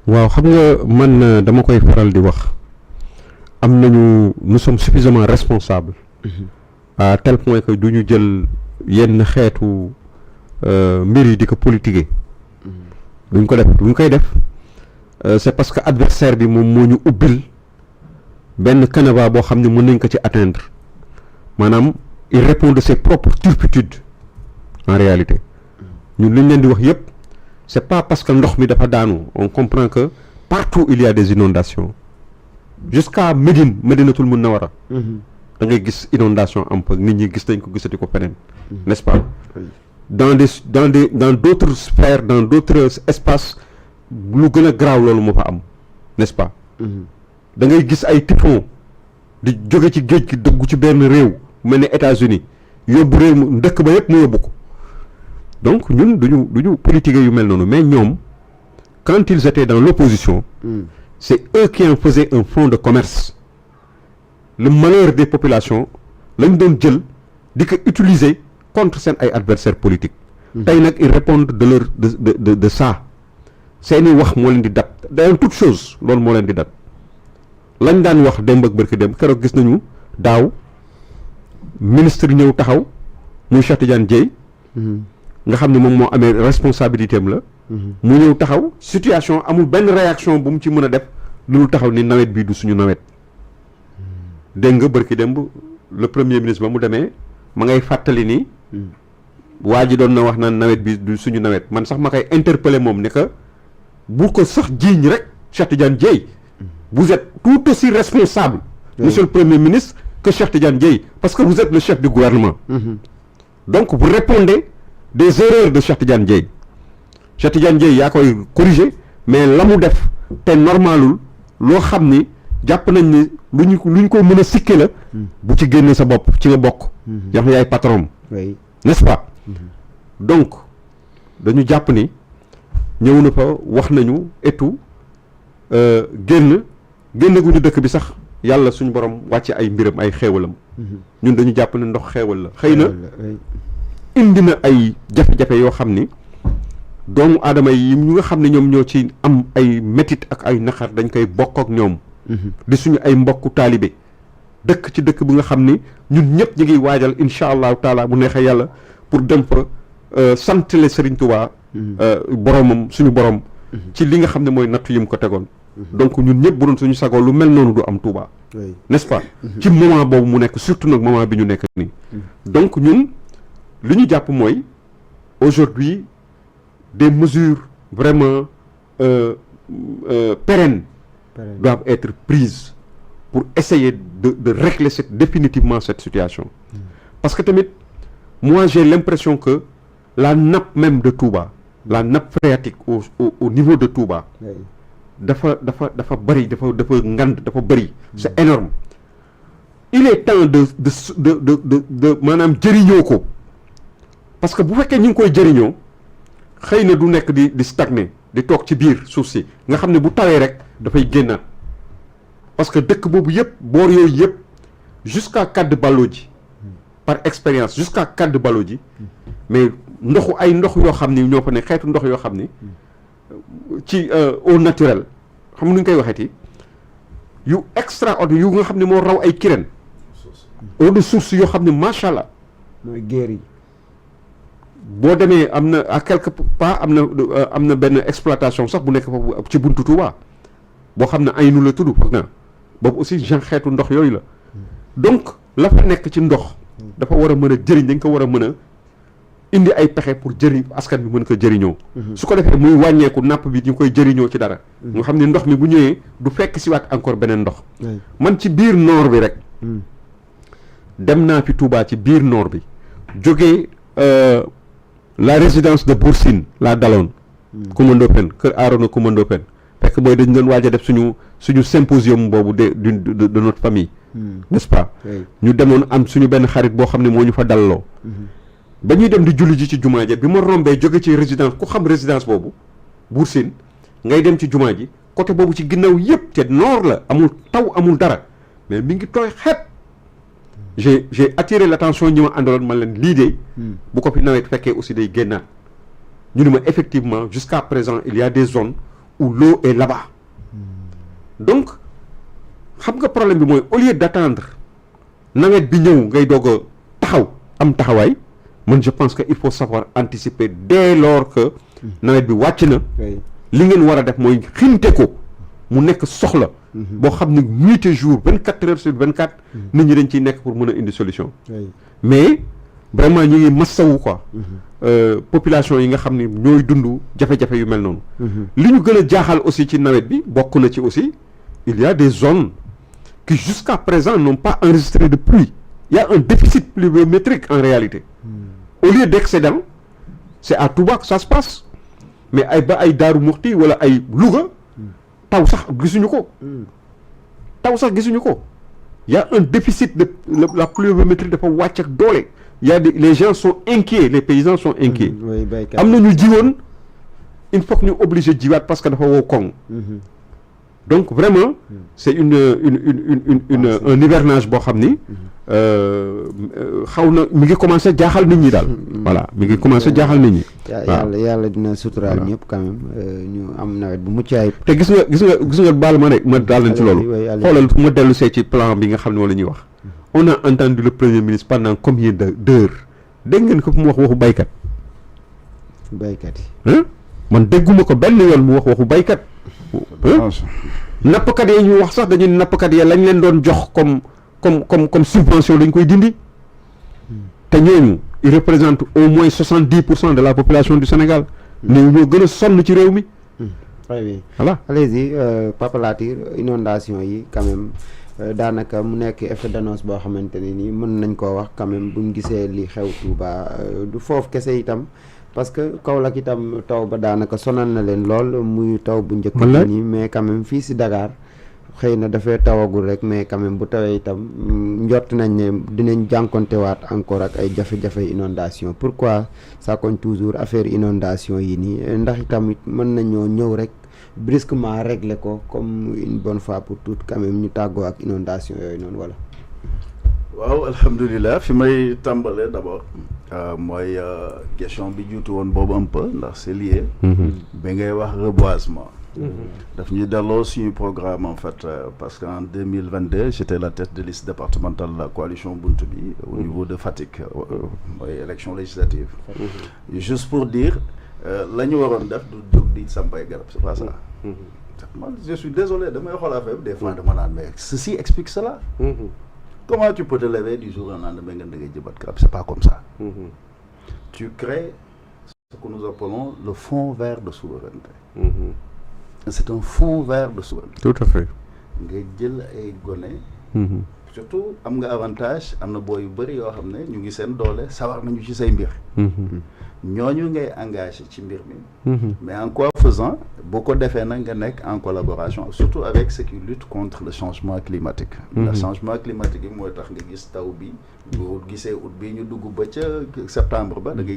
waaw xam nga man dama koy faral di wax am nañu nous sommes suffisamment responsables à tel point que du ñu jël yenn xeetu mbir yi di ko politiquer duñ ko def duñ koy def c'est parce que adversaire bi moom moo ñu ubbil benn canevas boo xam ne mën nañ ko ci atteindre maanaam il répond de ses propres turpitudes en réalité ñun li ñu leen di wax yépp c'est pas parce que ndox mi dafa daanu on comprend que partout il y a des inondations jusqu'à Médinatul Munawara da ngay gis inondation am fa nit ñi gis nañ ko gisati ko feneen n'est-ce pas dans d'autres sphères dans d'autres espaces lu gën a graaw loolu moo fa am n'est-ce pas da ngay gis ay typhon di jóge ci géej gi dugg ci benn réew mel ne États-Unis yóbbu réew mu dëkk ba yépp mu yóbbu ko donc ñun duñu politique yu mel noonu mais ñoom quand ils étaient dans l'opposition c'est eux qui en faisaient un fonds de commerce le malheur des populations lañ doon jël di ko utiliser contre seen ay adversaires politiques tey nag ils répondent de leur de ça seeni wax moo leen di dat dans toute chose loolu moo leen di dat lañ daan wax démb ak bërki démb keroog gis nañu daaw ministre ñëw taxaw muy Cheikh Tidiane Dièye nga xam ne moom moo amee responsabilité am la mu ñëw taxaw situation amul benn réaction bu mu ci mën a def lu taxaw ni nawet bii du suñu nawet dégg nga bërki démb le premier ministre ba mu demee ma ngay fàttali ni waa ji doon na wax naan nawet bi du suñu nawet man sax ma koy interpeller moom ne que bu ko sax jiiñ rek Cheikh Tidiane Dièye vous êtes tout aussi responsable monsieur le premier ministre que Cheikh Tidiane Dièye parce que vous êtes le chef du gouvernement donc vous répondez des erreurs de Cheikh Tidiane Dièye Cheikh Tidiane Dièye yaa koy corriger mais la mu def te normalul loo xam ni jàpp nañ ni lu ñu ko mën a sikke la bu ci génne sa bopp ci nga bokk yax yaay patron n'est-ce pas donc dañu jàpp ni ñëw na fa wax nañu etu génn guñu dëkk bi sax yàlla suñu borom wàcce ay mbiram ay xéewalam ñun dañu jàpp ne ndox xéewal la xëy na indi na ay jafe-jafe yoo xam ni doomu aadama yi ñu nga xam ne ñoom ñoo ci am ay métit ak ay naqar dañ koy bokk ak ñoom di suñu ay mbokku taalibe dëkk ci dëkk bu nga xam ni ñun ñëpp ñu ngi waajal incha allahu taala bu neexee yàlla pour dem fa santale Serigne Touba boromam suñu borom ci li nga xam ne mooy nattu yi mu ko tegoon donc ñun ñëpp bu doon suñu sagoo lu mel noonu du am Touba n'est-ce pas ci moment boobu mu nekk surtout nag moment bi ñu nekk nii donc ñun li ñu jàpp mooy aujourd'hui des mesures vraiment pérennes doivent être prises pour essayer de régler définitivement cette situation parce que tamit moi j'ai l'impression que la nappe même de Touba la nappe phréatique au niveau de Touba dafa bari dafa ngand dafa bari c'est énorme il est temps de maanaam jëriñoo ko parce que bu fekkee ñu ngi koy jëriñoo xëy na du nekk di stagner di toog ci biir suuf si nga xam ne bu tawee rek dafay génnaat parce que dëkk boobu yëpp boor yooyu yëpp jusqu'à Kaddu Ballo ji par expérience jusqu'à Kaddu Ballo ji mais ndox yoo xam ni ñoo fa ne xeetu ndox yoo xam ni ci eau naturelle xam nu ñu koy waxeeti yu extraordinaire yu nga xam ne moo raw ay kirène eau de source yoo xam ne macha allah mooy géer yi boo demee am na à quelque part am na benn exploitation sax bu nekk foofu ci buntu Touba boo xam ne ay nu la tudd foog naa boobu aussi genre xeetu ndox yooyu la donc la fa nekk ci ndox dafa war a mën a jëriñ dañ ko war a mën a indi ay pexe pour jëriñ askan bi mën ko jëriñoo su ko defee muy wàññeeku napp bi ñu koy jëriñoo ci dara nga xam ne ndox mi bu ñëwee du fekk si waat encore beneen ndox man ci biir nord bi rek dem naa fi Touba ci biir nord bi jógee la résidence de Boursine laa daloon Coumba Ndoffène kër Arona Coumba Ndoffène fekk booy dañ doon waaj a def suñu symposium boobu de notre famille n'est-ce pas ñu demoon am suñu benn xarit boo xam ne moo ñu fa dalloo ba ñuy dem di julli ji ci jumaa ji bi ma rombee jóge ci résidence ku xam résidence boobu Boursine ngay dem ci jumaa ji côté boobu ci ginnaaw yëpp te nord la amul taw amul dara mais mi ngi tooy xepp j'ai attiré l'attention ñi ma àndaloon man leen lii de bu ko fi nawet fekkee aussi day génnaat ñu ne ma effectivement jusqu'à présent il y a des zones où l'eau est là-bas. Donc xam nga problème bi mooy au lieu d'attendre nawet bi ñëw ngay doog a taxaw am taxawaay man je pense que il faut savoir anticiper dès lors que nawet bi wàcc na li ngeen war a def mooy xinte ko mu nekk soxla boo xam ne nuit et jour 24 heures sur 24 nit ñi dañ ciy nekk pour mën a indi solution mais vraiment ñu ngi massawu quoi population yi nga xam ne ñooy dund jafe-jafe yu mel noonu li ñu gën a jaaxal aussi ci nawet bi bokk na ci aussi il y a des zones qui jusqu'à présent n'ont pas enregistré de pluie. Il y a un déficit pluviométrique en réalité. Au lieu d'excédent, c'est à Touba que ça se passe. Mais ay Darou Mouhty wala ay Louga taw sax gisuñu ko. Taw sax gisuñu ko. Il y a un déficit de la pluviométrie dafa wàcc ak doole. Il y a les gens sont inquiets, les paysans sont inquiets. Am na ñu jiwoon il faut que ñu obligé jiwaat parce que dafa wow koŋ. Donc vraiment c'est un hivernage boo xam ni xaw na mi ngi commencé jaaxal nit ñi daal. voilà mi ngi commencé jaaxal nit ñi. yàlla dina suturaal ñëpp quand même ñu am nawet bu mucc ayib. te gis nga baal ma rek ma daal nañ ci loolu. xoolal fu ma dellu see ci plan bi nga xam ne wala ñuy wax. on a entendu le premier ministre pendant combien d'heures dégg ngeen ko fu mu wax waxu baykat. baykat yi. man dégguma ko benn yoon mu wax waxu baykat. nappkat yi ñu wax sax dañu nappkat yi lañ leen doon jox comme subvention dañ koy dindi te ñooñu ils représentent au moins 70% de la population du Sénégal. ñoo gën a sonn ci réew mi. très bien voilà allez-y Papa Latir inondation yi quand même daanaka mu nekk effet d'annonce boo xamante ne nii mën nañ koo wax quand même buñ gisee li xew Touba du foofu kese itam. parce que Kaolack itam taw ba daanaka sonal na leen lool muy taw bu njëkk nii mais quand même fii si Dakar xëy na dafay tawagul rek mais quand même bu tawee itam njort nañ ne dinañ jànkontewaat encore ak ay jafe-jafe inondation pourquoi ça compte toujours affaire inondation yi nii ndax itamit mën nañoo ñëw rek brusquement régler ko comme une bonne fois pour toutes quand même ñu tàggoo ak inondation yooyu noonu wala. waaw alhamdulilah fi may tàmbalee d'abord mooy question bi juutu woon boobu un peu ndax c'est lié bi ngay wax reboisement daf ñuy delloo suñu programme en fait parce que en 2022 j'étais la tête de liste départementale de la coalition Buntu Bi au niveau de Fatick mooy élection législative juste pour dire la ñu waroon def du jóg di sampay garab c'est pas ça moi je suis désolé damay xool affaire bi des fois dama naan mais ceci explique cela. Comment tu peux te lever du jour au lendemain nga dangay jëbat garab c'est pas comme ça. Tu crées ce que nous appelons le fonds vert de souveraineté. C'est un fonds vert de souveraineté. Tout à fait. nga jël ay gone. surtout am nga avantage am na booy yu bëri yoo xam ne ñu ngi seen doole sawar nañu ci say mbir. ñooñu ngay engagé ci mbir mi. mais en quoi faisant boo ko defee nag nga nekk en collaboration surtout avec ceux qui luttent contre le changement climatique. le changement climatique yi mooy tax nga gis taw bi boo gisee août bi ñu dugg ba ca septembre ba da ngay